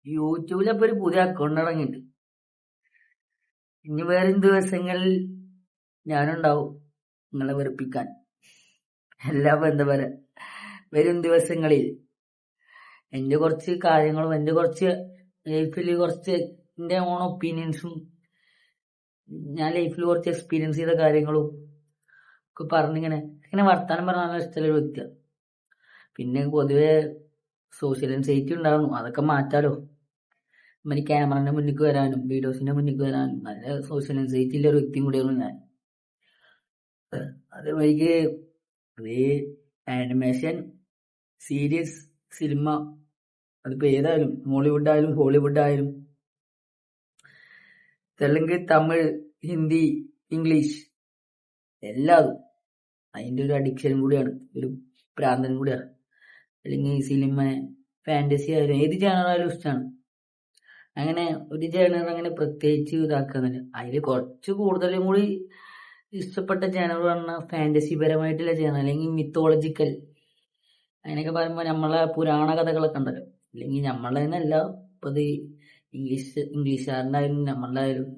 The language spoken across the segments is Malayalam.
യൂട്യൂബിലപ്പോ ഒരു പുതിയ അക്കൗണ്ട് ഇറങ്ങിയിട്ടുണ്ട്. ഇനി വരും ദിവസങ്ങളിൽ ഞാനുണ്ടാവും നിങ്ങളെ വെറുപ്പിക്കാൻ. എല്ലാം എന്താ പറയാ, വരും ദിവസങ്ങളിൽ എന്റെ കുറച്ച് കാര്യങ്ങളും എന്റെ കുറച്ച് ലൈഫിൽ കുറച്ച് എന്റെ ഓൺ ഒപ്പീനിയൻസും ഞാൻ ലൈഫിൽ കുറച്ച് എക്സ്പീരിയൻസ് ചെയ്ത കാര്യങ്ങളും ഒക്കെ പറഞ്ഞിങ്ങനെ ഇങ്ങനെ വർത്താനം പറഞ്ഞാൽ ഇഷ്ടമുള്ള ഒരു വ്യക്തിയാണ്. പിന്നെ പൊതുവെ സോഷ്യൽ ആൻസൈറ്റി ഉണ്ടാകുന്നു, അതൊക്കെ മാറ്റാലോ. ഈ ക്യാമറന്റെ മുന്നിലേക്ക് വരാനും വീഡിയോസിന്റെ മുന്നിലേക്ക് വരാനും നല്ല സോഷ്യൽ ആൻസൈറ്റി ഉള്ള ഒരു വ്യക്തിയും കൂടിയാണ് ഞാൻ. അതേമാതിരിക്ക് ഈ ആനിമേഷൻ, സീരീസ്, സിനിമ, അതിപ്പോ ഏതായാലും മോളിവുഡ് ആയാലും ഹോളിവുഡ് ആയാലും തെലുങ്ക്, തമിഴ്, ഹിന്ദി, ഇംഗ്ലീഷ് എല്ലാതും അതിന്റെ ഒരു അഡിക്ഷൻ കൂടിയാണ്, ഒരു പ്രാന്തനും കൂടിയാണ്. അല്ലെങ്കിൽ സിനിമ, ഫാന്റസി ആയാലും ഏത് ജാനറായാലും ഇഷ്ടമാണ്. അങ്ങനെ ഒരു ജേണർ അങ്ങനെ പ്രത്യേകിച്ച് ഇതാക്കുന്നില്ല. അതിൽ കുറച്ച് കൂടുതലും കൂടി ഇഷ്ടപ്പെട്ട ജേണർ പറഞ്ഞാൽ ഫാന്റസി പരമായിട്ടുള്ള ജേണർ, അല്ലെങ്കിൽ മിത്തോളജിക്കൽ, അങ്ങനെയൊക്കെ പറയുമ്പോൾ നമ്മളെ പുരാണ കഥകളൊക്കെ ഉണ്ടല്ലോ. അല്ലെങ്കിൽ നമ്മളെ തന്നെയല്ല, ഇപ്പൊ ഇത് ഇംഗ്ലീഷുകാരനായാലും നമ്മളുടെ ആയാലും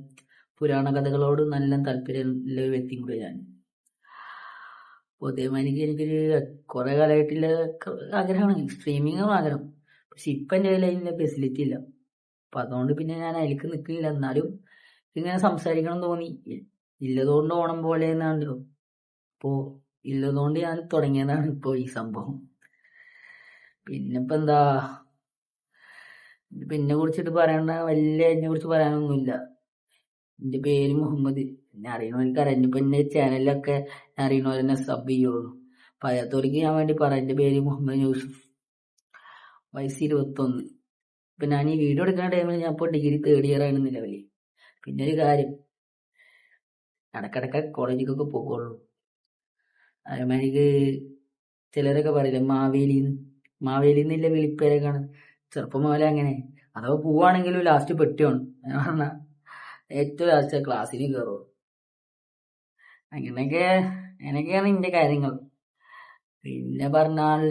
പുരാണ കഥകളോട് നല്ല താല്പര്യമുള്ള ഒരു വ്യക്തിയും കൂടി ഞാൻ. പൊതുവെ എനിക്കൊരു കുറെ കാലമായിട്ടുള്ള ആഗ്രഹമാണ് സ്ട്രീമിംഗ് ആഗ്രഹം. പക്ഷെ ഇപ്പൊ എന്റെ കയ്യിൽ അതിന്റെ ഫെസിലിറ്റി ഇല്ല. അപ്പൊ അതുകൊണ്ട് പിന്നെ ഞാൻ അതിലേക്ക് നിൽക്കുന്നില്ല. എന്നാലും ഇങ്ങനെ സംസാരിക്കണം തോന്നി. ഇല്ലതുകൊണ്ട് ഓണം പോലെ എന്നാണല്ലോ. അപ്പോ ഇല്ലതുകൊണ്ട് ഞാൻ തുടങ്ങിയതാണ് ഇപ്പൊ ഈ സംഭവം. പിന്നിപ്പോ എന്താ, പിന്നെ കുറിച്ചിട്ട് പറയണ്ട, വലിയ എന്നെ കുറിച്ച് പറയാനൊന്നുമില്ല. എന്റെ പേര് മുഹമ്മദ്. എന്നെ അറിയണവർക്ക് അറിയാം. ഇനിയിപ്പോ എന്റെ ചാനലിലൊക്കെ അറിയണവരെന്നെ സബ് ചെയ്യുള്ളൂ. പറയാത്തവർക്ക് ഞാൻ വേണ്ടി പറയാം. എന്റെ പേര് മുഹമ്മദ് യൂസുഫ്, വയസ്സ് 21. ഇപ്പൊ ഞാൻ ഈ വീഡിയോ എടുക്കുന്ന ടൈമിൽ ഞാൻ ഇപ്പൊ ഡിഗ്രി 3rd ഇയർ ആണ് നിലവില്. പിന്നെ ഒരു കാര്യം, ഇടക്കിടക്ക് കോളേജിലേക്കൊക്കെ പോകുള്ളൂ. അതേമാതിരിക്ക് ചിലരൊക്കെ പറയില്ലേ മാവേലി എന്നില്ല വിളിപ്പേരൊക്കെയാണ്. ചെറുപ്പം മുതലേ അങ്ങനെ. അഥവാ പോവാണെങ്കിലും ലാസ്റ്റ് പെട്ടിയാണ്. ഞാൻ പറഞ്ഞ ഏറ്റവും ലാസ്റ്റ് ക്ലാസ്സിന് കയറുള്ളൂ. അങ്ങനെയൊക്കെയാണ് ഇന്റെ കാര്യങ്ങൾ. പിന്നെ പറഞ്ഞാൽ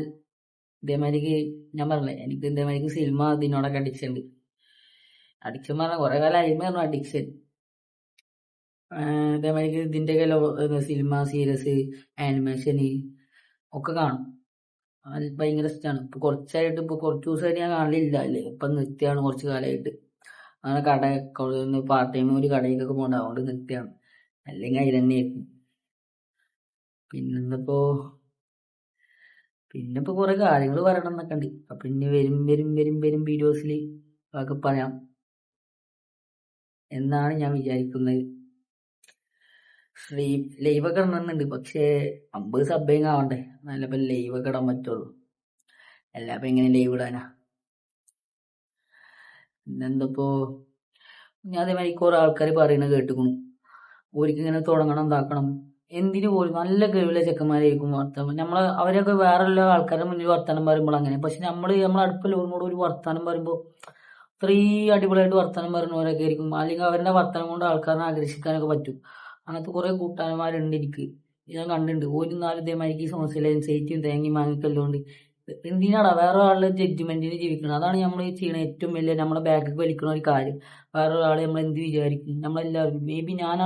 ഇതേമാതിരിക്ക് ഞാൻ പറഞ്ഞില്ലേ, എനിക്ക് ഇതേമാതിരിക്ക് സിനിമ ഇതിനോടൊക്കെ അഡിക്ഷൻ ഉണ്ട്. അഡിക്ഷൻ പറഞ്ഞാൽ കുറെ കാലം ആയിരുന്നു അഡിക്ഷൻ. ഇതേമാതിരിക്ക് ഇതിന്റെയൊക്കെ സിനിമ, സീരീസ്, ആനിമേഷൻ ഒക്കെ കാണും. അത് ഭയങ്കര ഇഷ്ടമാണ്. ഇപ്പൊ കുറച്ച് ദിവസമായിട്ട് ഞാൻ കാണലില്ല അല്ലേ, ഇപ്പൊ നിർത്തിയാണ് കുറച്ച് കാലമായിട്ട്. അങ്ങനെ പാർട്ട് ടൈം ഒരു കടയിലേക്കൊക്കെ പോകണ്ട, അതുകൊണ്ട് നിർത്തിയാണ്. അല്ലെങ്കിൽ അതിൽ തന്നെയായിരുന്നു. പിന്നെന്തപ്പോ പിന്നിപ്പോ കുറെ കാര്യങ്ങൾ പറയണം എന്നൊക്കെ ഉണ്ട്. അപ്പൊ പിന്നെ വരും വീഡിയോസിൽ അതൊക്കെ പറയാം എന്നാണ് ഞാൻ വിചാരിക്കുന്നത്. ലൈവ് ഒക്കെ ഇടുന്നുണ്ട്, പക്ഷേ 50 സബ്ബിങ് ആവണ്ടേ, നല്ലപ്പോ ലൈവ് ഒക്കെ ഇടാൻ പറ്റുള്ളൂ. അല്ലാപ്പൊ എങ്ങനെ ലൈവ് ഇടാനാ? പിന്നെന്തപ്പോ ഞാൻ അതേമാതിരി കുറെ ആൾക്കാർ പറയുന്നത് കേട്ടുക്കണു, ഓർക്ക് ഇങ്ങനെ തുടങ്ങണം, എന്താക്കണം. എന്തിനു പോലും നല്ല കഴിവുള്ള ചെക്കന്മാരായിരിക്കും വർത്താനം അവരൊക്കെ വേറെ ആൾക്കാരുടെ മുന്നിൽ വർത്താനം പറയുമ്പോൾ അങ്ങനെ. പക്ഷെ നമ്മളെ അടുപ്പുള്ളവരോട് ഒരു വർത്താനം പറയുമ്പോൾ അത്രയും അടിപൊളിയായിട്ട് വർത്താനം പറയുന്നവരൊക്കെ ആയിരിക്കും. അല്ലെങ്കിൽ അവരുടെ വർത്താനം കൊണ്ട് ആൾക്കാരെ ആകർഷിക്കാനൊക്കെ പറ്റും. അങ്ങനത്തെ കുറെ കൂട്ടുകാരന്മാരുണ്ട് എനിക്ക്, ഞാൻ കണ്ടിട്ടുണ്ട്. ഒരു നാല് ഇതേമാതിരിക്ക് സോഷ്യൽ ആൻസൈറ്റിയും തേങ്ങി മാങ്ങിക്കല്ലോണ്ട് എന്തിനാടാ വേറെ ആളുടെ ജഡ്ജ്മെന്റിന് ജീവിക്കണം? അതാണ് നമ്മൾ ചെയ്യണ ഏറ്റവും വലിയ നമ്മളെ ബാക്കിൽ വലിക്കുന്ന ഒരു കാര്യം. വേറെ ഒരാളെ നമ്മൾ എന്ത് വിചാരിക്കും? നമ്മളെല്ലാവരും മേ ബി ഞാൻ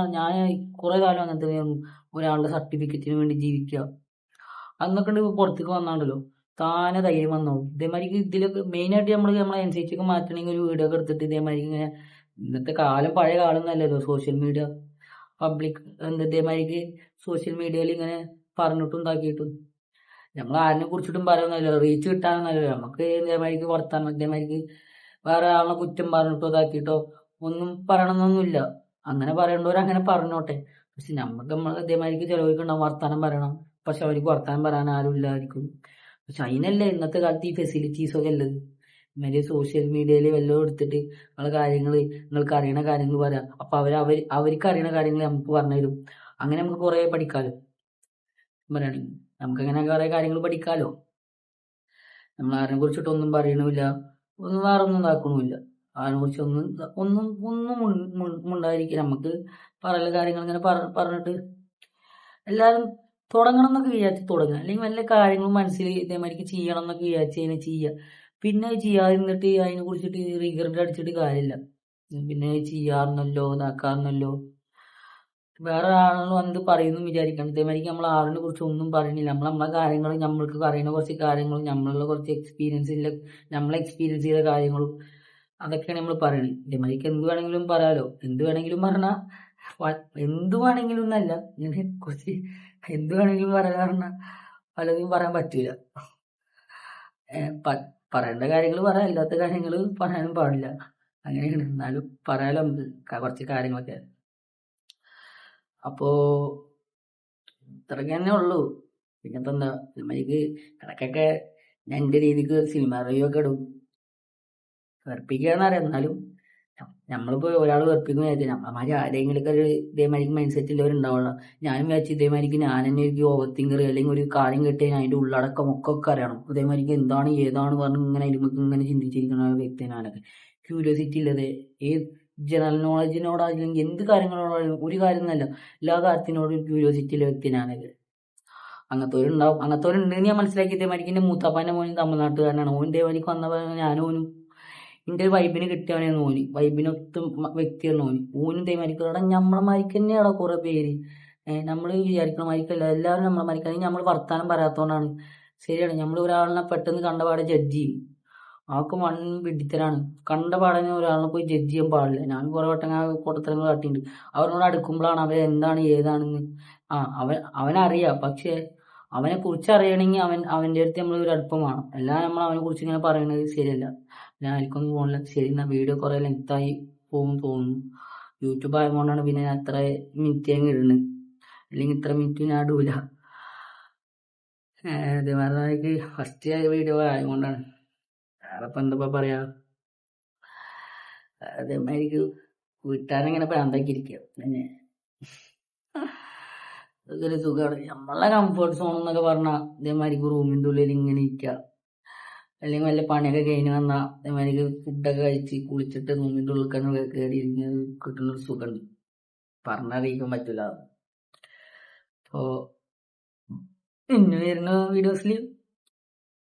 കുറെ കാലം അങ്ങനത്തെ ഒരാളുടെ സർട്ടിഫിക്കറ്റിന് വേണ്ടി ജീവിക്കുക അന്നൊക്കെ ഉണ്ട്. പുറത്തേക്ക് വന്നാണ്ടല്ലോ താനെ ധൈര്യം വന്നോളൂ. ഇതേമാതിരി ഇതിലൊക്കെ മെയിൻ ആയിട്ട് നമ്മളെ എൻസൈറ്റി ഒക്കെ മാറ്റണമെങ്കിൽ ഒരു വീഡിയോ ഒക്കെ എടുത്തിട്ട് ഇതേമാതിരി ഇങ്ങനെ, ഇന്നത്തെ കാലം പഴയ കാലം എന്നല്ലല്ലോ സോഷ്യൽ മീഡിയ പബ്ലിക് ഇതേമാതിരിക്ക് സോഷ്യൽ മീഡിയയിൽ ഇങ്ങനെ പറഞ്ഞിട്ടും ഉണ്ടാക്കിയിട്ടും നമ്മൾ ആരിനെ കുറിച്ചിട്ടും പറയുന്നല്ലോ, റീച്ച് കിട്ടാനൊന്നല്ലോ. നമുക്ക് ഇതേമാതിരിക്ക് വർത്താനം ഇതേമാതിരിക്ക് വേറെ ആളെ കുറ്റം പറഞ്ഞിട്ടോ ഇതാക്കിയിട്ടോ ഒന്നും പറയണമെന്നൊന്നുമില്ല. അങ്ങനെ പറയേണ്ടവർ അങ്ങനെ പറഞ്ഞോട്ടെ. പക്ഷെ നമ്മൾ ഇതേമാതിരിക്ക് ചിലവർക്കുണ്ടാവും വർത്താനം പറയണം, പക്ഷെ അവർക്ക് വർത്താനം പറയാൻ ആരും ഇല്ലായിരിക്കും. പക്ഷെ അതിനല്ലേ ഇന്നത്തെ കാലത്ത് ഈ ഫെസിലിറ്റീസ് ഒക്കെ ഉള്ളത്. ഇന്നലെ സോഷ്യൽ മീഡിയയിൽ വല്ലതും എടുത്തിട്ട് നിങ്ങൾക്ക് അറിയണ കാര്യങ്ങൾ പറയാം. അപ്പൊ അവർക്ക് അറിയണ കാര്യങ്ങൾ നമുക്ക് പറഞ്ഞുതരും. അങ്ങനെ നമുക്ക് കുറെ പഠിക്കാലോ. പറയുകയാണെങ്കിൽ നമുക്ക് അങ്ങനെ കുറെ കാര്യങ്ങൾ പഠിക്കാലോ. നമ്മൾ ആരെ കുറിച്ചിട്ടൊന്നും പറയണമില്ല, ഒന്നും വേറെ ഒന്നും ഇതാക്കണമില്ല. അതിനെ കുറിച്ച് ഒന്നും ഉണ്ടായിരിക്കും. നമുക്ക് പറയുന്ന കാര്യങ്ങൾ ഇങ്ങനെ പറഞ്ഞിട്ട് എല്ലാവരും തുടങ്ങണം എന്നൊക്കെ വിചാരിച്ച് തുടങ്ങുക, അല്ലെങ്കിൽ വല്ല കാര്യങ്ങളും മനസ്സിൽ ഇതേമാതിരിക്ക് ചെയ്യണം എന്നൊക്കെ വിചാരിച്ച് ചെയ്യുക. പിന്നെ അത് ചെയ്യാതിരുന്നിട്ട് അതിനെ കുറിച്ചിട്ട് റിഗ്രറ്റ് അടിച്ചിട്ട് കാര്യമില്ല. പിന്നെ ചെയ്യാറുന്നല്ലോ ഇതാക്കാറുന്നല്ലോ വേറെ ആളുകൾ വന്ന് പറയുന്നു വിചാരിക്കണം. ഇതേമാതിരി നമ്മൾ ആളിനെ കുറിച്ച് ഒന്നും പറയണില്ല. നമ്മളെ കാര്യങ്ങൾ നമ്മൾക്ക് പറയുന്ന കുറച്ച് കാര്യങ്ങളും നമ്മളുടെ കുറച്ച് നമ്മളെ എക്സ്പീരിയൻസ് ചെയ്ത കാര്യങ്ങളും അതൊക്കെയാണ് നമ്മൾ പറയുന്നത്. ഇതേമാതിരിക്ക് എന്ത് വേണമെങ്കിലും പറയാലോ. എന്ത് വേണമെങ്കിലും പറഞ്ഞാൽ എന്ത് വേണമെങ്കിലും എന്നല്ല, ഇങ്ങനെ കുറച്ച് എന്ത് വേണമെങ്കിലും പറയാൻ പലതും പറയാൻ പറ്റൂല. പറയേണ്ട കാര്യങ്ങൾ പറയാം, അല്ലാത്ത കാര്യങ്ങൾ പറയാനും പാടില്ല. അങ്ങനെയാണ്. എന്നാലും പറയാലോ കുറച്ച് കാര്യങ്ങളൊക്കെ. അപ്പോ ഇത്രയ്ക്ക് തന്നെ ഉള്ളൂ. പിന്നെപ്പോ എന്താ, സിനിമയ്ക്ക് ഇടയ്ക്കൊക്കെ ഞാൻ എൻ്റെ രീതിക്ക് സിനിമ റിവ്യൂ ഒക്കെ ഇടും. വെറുപ്പിക്കാന്നറിയാം, എന്നാലും നമ്മളിപ്പോ ഒരാൾ വെറുപ്പിക്കുന്ന വിചാരിച്ചാൽ നമ്മളമാതിരി ആരെങ്കിലൊക്കെ ഒരു ഇതേമാതിരിക്ക് മൈൻഡ് സെറ്റ് ഉള്ളവരുണ്ടാവുള്ളൂ. ഞാനും വിചാരിച്ചു ഇതേമാതിരിക്ക് ഞാൻ തന്നെ ഒരു ഓവർ തിങ്കർ അല്ലെങ്കിൽ ഒരു കാര്യം കിട്ടിയാൽ അതിന്റെ ഉള്ളടക്കം ഒക്കെ അറിയണം. ഇതേമാതിരിക്ക് എന്താണ് ഏതാണ് പറഞ്ഞ് ഇങ്ങനെ അതിലേക്ക് ഇങ്ങനെ ചിന്തിച്ചിരിക്കുന്ന വ്യക്തി ഞാനൊക്കെ. ക്യൂരിയോസിറ്റി ഇല്ലത് ഏത് ജനറൽ നോളജിനോടാണെങ്കിൽ എന്ത് കാര്യങ്ങളോടായാലും ഒരു കാര്യം എന്നല്ല, എല്ലാ കാര്യത്തിനോടും ക്യൂരിയോസിറ്റി ഉള്ള വ്യക്തി ഞാനൊക്കെ. അങ്ങനത്തോരുണ്ടാവും, അങ്ങനത്തോരുണ്ടെന്ന് ഞാൻ മനസ്സിലാക്കി. ഇതേമാതിരിക്ക് എന്റെ മൂത്താപ്പാന്റെ മോനും തമിഴ്നാട്ടുകാരനാണ്. ഓൻ ഇതേമാതിരിക്ക് വന്നപ്പോൾ ഞാനും എന്റെ ഒരു വൈബിന് കിട്ടിയവനെന്ന് ഓന്, വൈബിനൊത്ത വ്യക്തിയാണ് ഓന്. ഓനും ഇതേമാതിരിക്ക് അവിടെ നമ്മളെ മാതിരിക്ക് തന്നെയാണ് കുറെ പേര്. നമ്മൾ വിചാരിക്കണ മാതിരിക്കല്ല, എല്ലാവരും നമ്മളെ മാതിരിക്ക്. അല്ലെങ്കിൽ നമ്മൾ വർത്താനം പറയാത്തോണ്ടാണ്. ശരിയാണ്, നമ്മൾ ഒരാളിനെ പെട്ടെന്ന് കണ്ടപാടെ ജഡ്ജ് ചെയ്യും. ആൾക്ക് വൺ വിഡിത്തരാണ്. കണ്ട പാടനെ ഒരാളിനെ പോയി ജഡ്ജ് ചെയ്യാൻ പാടില്ല. ഞാൻ കുറെ വട്ടം പൊട്ടത്തരങ്ങൾ കാട്ടിയിട്ടുണ്ട്. അവരോട് അടുക്കുമ്പോഴാണ് അവൻ എന്താണ് ഏതാണെന്ന് അവനറിയാം. പക്ഷെ അവനെ കുറിച്ച് അറിയണമെങ്കിൽ അവന്റെ അടുത്ത് നമ്മൾ ഒരു അടുപ്പം വേണം. എല്ലാം നമ്മൾ അവനെ കുറിച്ച് ഇങ്ങനെ പറയുന്നത് ശരിയല്ല. ഞാൻ എനിക്കൊന്നും പോകണില്ല. ശരി, എന്നാ വീഡിയോ കുറെ ലെങ്ത് ആയി പോകും തോന്നുന്നു. യൂട്യൂബ് ആയതുകൊണ്ടാണ് പിന്നെ ഞാൻ ഇത്ര മിനിറ്റ് ഞാൻ ഇടുന്നത്. അല്ലെങ്കിൽ ഇത്ര മിനിറ്റ് ഞാൻ ഇടൂല. ഇതേമാതിരി ഫസ്റ്റ് വീഡിയോ ആയതുകൊണ്ടാണ്. വേറെ ഇപ്പൊ എന്താ പറയാ, അതേമാതിരിക്ക് വീട്ടുകാരെങ്ങനെ പ്രാന്താക്കി ഇരിക്കുക. പിന്നെ അതൊരു സുഖമാണ്. നമ്മളെ കംഫർട്ട് സോൺ എന്നൊക്കെ പറഞ്ഞാൽ ഇതേമാതിരിക്ക് റൂമിന്റെ ഉള്ളിൽ ഇങ്ങനെ ഇരിക്കുക, അല്ലെങ്കിൽ വല്ല പണിയൊക്കെ കഴിഞ്ഞ് വന്നാൽ അതേമാതിരി ഫുഡൊക്കെ കഴിച്ച് കുളിച്ചിട്ട് റൂമിന്റെ ഉള്ളിൽ തന്നെ കയറി ഇരിക്കുന്നത് കിട്ടുന്നൊരു സുഖമുണ്ട്. പറഞ്ഞറിയിക്കാൻ പറ്റില്ല. അപ്പോ ഇനി വരുന്ന വീഡിയോസിൽ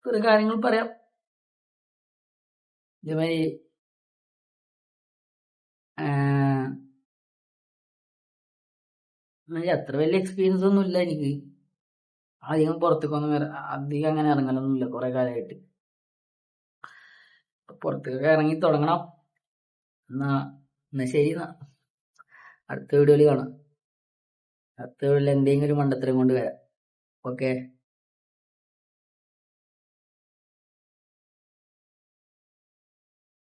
കുറെ കാര്യങ്ങൾ പറയാം. ഇതേമാതിരി അത്ര വലിയ എക്സ്പീരിയൻസ് ഒന്നും ഇല്ല എനിക്ക്. അധികം പുറത്തേക്കൊന്നും അധികം അങ്ങനെ ഇറങ്ങലൊന്നുമില്ല കുറെ കാലമായിട്ട്. പുറത്തേക്കൊക്കെ ഇറങ്ങി തുടങ്ങണം. എന്നാ ശരി, എന്നാ അടുത്ത വീഡിയോയിൽ കാണാം. അടുത്ത വീഡിയോയിൽ എന്തെങ്കിലും ഒരു മണ്ടത്തരം കൊണ്ട് വരാം. ഓക്കെ.